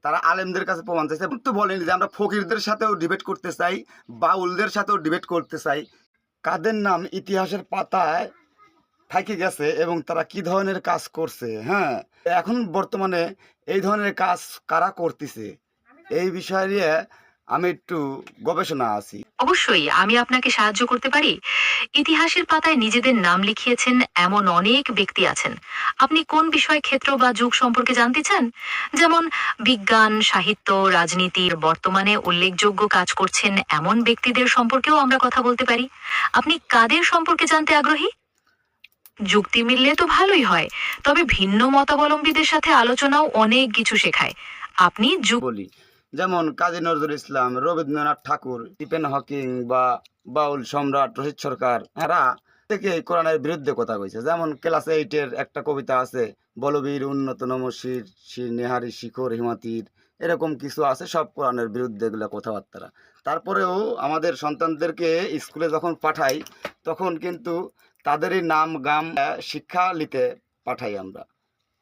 তারা আলেমদের কাছে প্রমাণ চাইছে, তো বলেনি যে আমরা ফকিরদের সাথেও ডিবেট করতে চাই, বাউলদের সাথেও ডিবেট করতে চাই, কাদের নাম ইতিহাসের পাতায় থেকে গেছে এবং তারা কি ধরনের কাজ করছে। হ্যাঁ, এখন বর্তমানে এই ধরনের কাজ কারা করতেছে এই বিষয় নিয়ে আমি একটু গবেষণা আছি। অবশ্যই আমি আপনাকে সাহায্য করতে পারি। ইতিহাসের পাতায় নিজেদের নাম লিখিয়েছেন এমন অনেক ব্যক্তি আছেন। আপনি কোন বিষয়, ক্ষেত্র বা যুগ সম্পর্কে জানতে চান? যেমন বিজ্ঞান, সাহিত্য, রাজনীতির বর্তমানে উল্লেখযোগ্য কাজ করছেন এমন ব্যক্তিদের সম্পর্কেও আমরা কথা বলতে পারি। আপনি কাদের সম্পর্কে জানতে আগ্রহী? যুক্তি মিললে তো ভালোই হয়, তবে ভিন্ন মতাবলম্বীদের সাথে আলোচনাও অনেক কিছু শেখায়। আপনি বলি, যেমন কাজী নজরুল ইসলাম, রবীন্দ্রনাথ ঠাকুর, স্টিফেন হকিং বা বাউল সম্রাট রশিদ সরকার, এরা থেকে কোরআনের বিরুদ্ধে কথা কইছে। যেমন ক্লাস 8-এর একটা কবিতা আছে, বলবীর উন্নত নমশির শির নেহারি শিখর হিমাতির, এরকম কিছু আছে, সব কোরআনের বিরুদ্ধে এগুলো কথাবার্তা। তারপরেও আমাদের সন্তানদেরকে স্কুলে যখন পাঠাই তখন কিন্তু তাদেরই নাম গাম শিক্ষা নিতে পাঠাই আমরা,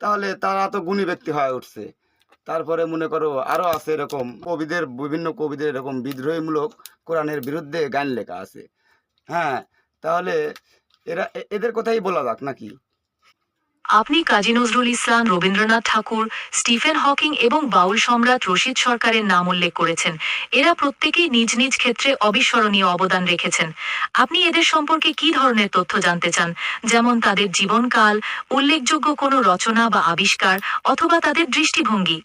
তাহলে তারা তো গুণী ব্যক্তি হয়ে উঠছে। তারপরে মনে করো আরো আছে এরকম কবিদের, বিভিন্ন কবিদের এরকম বিদ্রোহীমূলক কোরআনের বিরুদ্ধে গান লেখা আছে। হ্যাঁ, তাহলে এদের কথাই বলা যাক নাকি? আপনি কাজী নজরুল ইসলাম, রবীন্দ্রনাথ ঠাকুর, স্টিফেন হকিং এবং বাউল সম্রাট রশিদ সরকারের নাম উল্লেখ করেছেন। এরা প্রত্যেকেই নিজ নিজ ক্ষেত্রে অবিস্মরণীয় অবদান রেখেছেন। আপনি এদের সম্পর্কে কি ধরনের তথ্য জানতে চান? যেমন তাদের জীবনকাল, উল্লেখযোগ্য কোনো রচনা বা আবিষ্কার, অথবা তাদের দৃষ্টিভঙ্গি?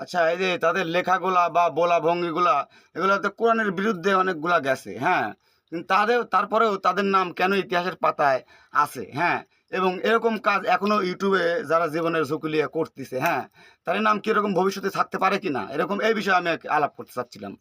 আচ্ছা, এই যে তাদের লেখাগুলা বা বলা ভঙ্গিগুলা, এগুলো তো কোরআনের বিরুদ্ধে অনেকগুলা গেছে। হ্যাঁ, কিন্তু তারপরেও তাদের নাম কেন ইতিহাসের পাতায় আছে? হ্যাঁ, এবং এরকম কাজ এখনো ইউটিউবে যারা জীবনের ঝুঁকি নিয়ে করতেছে, হ্যাঁ, তাদের নাম কিরকম ভবিষ্যতে থাকতে পারে কিনা, এরকম এই বিষয়ে আমি আলাপ করতে চাচ্ছিলাম।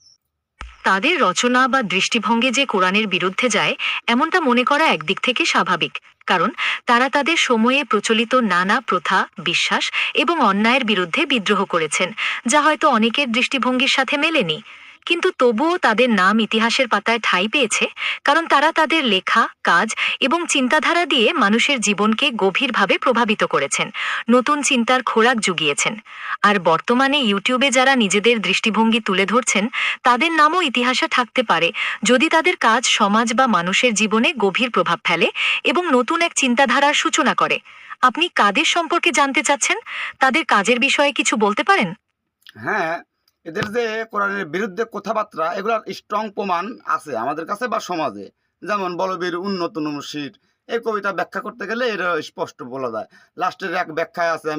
তাদের রচনা বা দৃষ্টিভঙ্গি যে কোরআনের বিরুদ্ধে যায়, এমনটা মনে করা একদিক থেকে স্বাভাবিক। কারণ তারা তাদের সময়ে প্রচলিত নানা প্রথা, বিশ্বাস এবং অন্যায়ের বিরুদ্ধে বিদ্রোহ করেছেন, যা হয়তো অনেকের দৃষ্টিভঙ্গির সাথে মেলেনি। কিন্তু তবুও তাদের নাম ইতিহাসের পাতায় ঠাঁই পেয়েছে, কারণ তারা তাদের লেখা, কাজ এবং চিন্তাধারা দিয়ে মানুষের জীবনকে গভীরভাবে প্রভাবিত করেছেন, নতুন চিন্তার খোরাক জুগিয়েছেন। আর বর্তমানে ইউটিউবে যারা নিজেদের দৃষ্টিভঙ্গি তুলে ধরছেন, তাদের নামও ইতিহাসে থাকতে পারে, যদি তাদের কাজ সমাজ বা মানুষের জীবনে গভীর প্রভাব ফেলে এবং নতুন এক চিন্তাধারার সূচনা করে। আপনি কাদের সম্পর্কে জানতে চাচ্ছেন? তাদের কাজের বিষয়ে কিছু বলতে পারেন? হ্যাঁ, এদের যে কোরআনের বিরুদ্ধে কথাবার্তা, এগুলার স্ট্রং প্রমাণ আছে আমাদের কাছে বা সমাজে। যেমন বলবীর উন্নত নমশির, এই কবিতা ব্যাখ্যা করতে গেলে এটা স্পষ্ট বলা যায়। লাস্টের এক ব্যাখ্যায় আছে,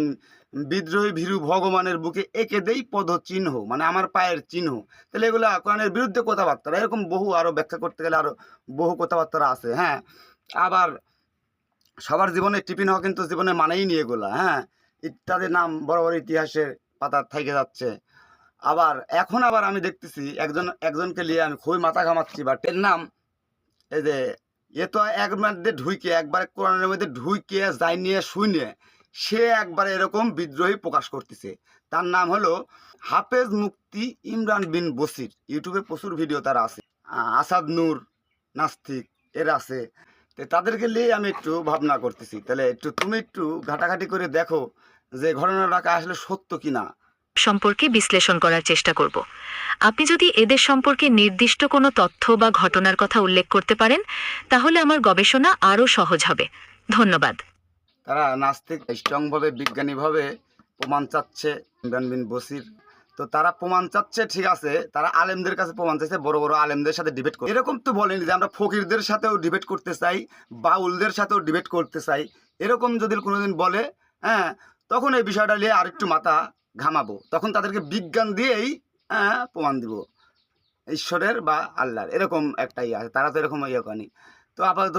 বিদ্রোহী ভীরু ভগবানের বুকে এঁকে দেই পদ চিহ্ন, মানে আমার পায়ের চিহ্ন। তাহলে এগুলা কোরআনের বিরুদ্ধে কথাবার্তা, এরকম বহু আরো ব্যাখ্যা করতে গেলে আরো বহু কথাবার্তা আছে। হ্যাঁ, আবার সবার জীবনে টিফিন হওয়া কিন্তু জীবনে মানেই নিয়ে এগুলা। হ্যাঁ, ইত্যাদি নাম বড় বড় ইতিহাসের পাতা থেকে যাচ্ছে। এখন আমি দেখতেছি একজনকে নিয়ে আমি খুবই মাথা ঘামাচ্ছি, বাট এর নাম এই যে, এ তো এক মধ্যে ঢুইকে একবারে কোরআনের মধ্যে ঢুইকে যাই নিয়ে শুনে সে একবারে এরকম বিদ্রোহী প্রকাশ করতেছে। তার নাম হলো হাফেজ মুফতি ইমরান বিন বসির। ইউটিউবে প্রচুর ভিডিও তার আছে। আসাদ নূর নাস্তিক এর আছে। তো তাদেরকে নিয়ে আমি একটু ভাবনা করতেছি, তাহলে তুমি একটু ঘাটাঘাটি করে দেখো যে ঘটনাটা আসলে সত্য কিনা। সম্পর্কে বিশ্লেষণ করার চেষ্টা করব। আপনি যদি এদের সম্পর্কে নির্দিষ্ট কোনো তথ্য বা ঘটনার কথা উল্লেখ করতে পারেন, তাহলে আমার গবেষণা আরও সহজ হবে। ধন্যবাদ। তারা নাস্তিক স্ট্রংভাবে বিজ্ঞানীভাবে প্রমাণ চাচ্ছে, ইমরান বিন বসির। তো তারা প্রমাণ চাচ্ছে, ঠিক আছে, তারা আলেমদের কাছে প্রমাণ চাইছে, বড় বড় আলেমদের সাথে ডিবেট করে। এরকম তো বলেনি যে আমরা ফকিরদের সাথেও ডিবেট করতে চাই, বাউলদের সাথেও ডিবেট করতে চাই। এরকম যদি কোনোদিন বলে, হ্যাঁ, তখন এই বিষয়টা নিয়ে আরেকটু মাথা ঘামাবো, তখন তাদেরকে বিজ্ঞান দিয়েই প্রমাণ দিব ঈশ্বরের বা আল্লাহর। এরকম একটাই আছে, তারা তো এরকম ইয়ে করেনি। তো আপাতত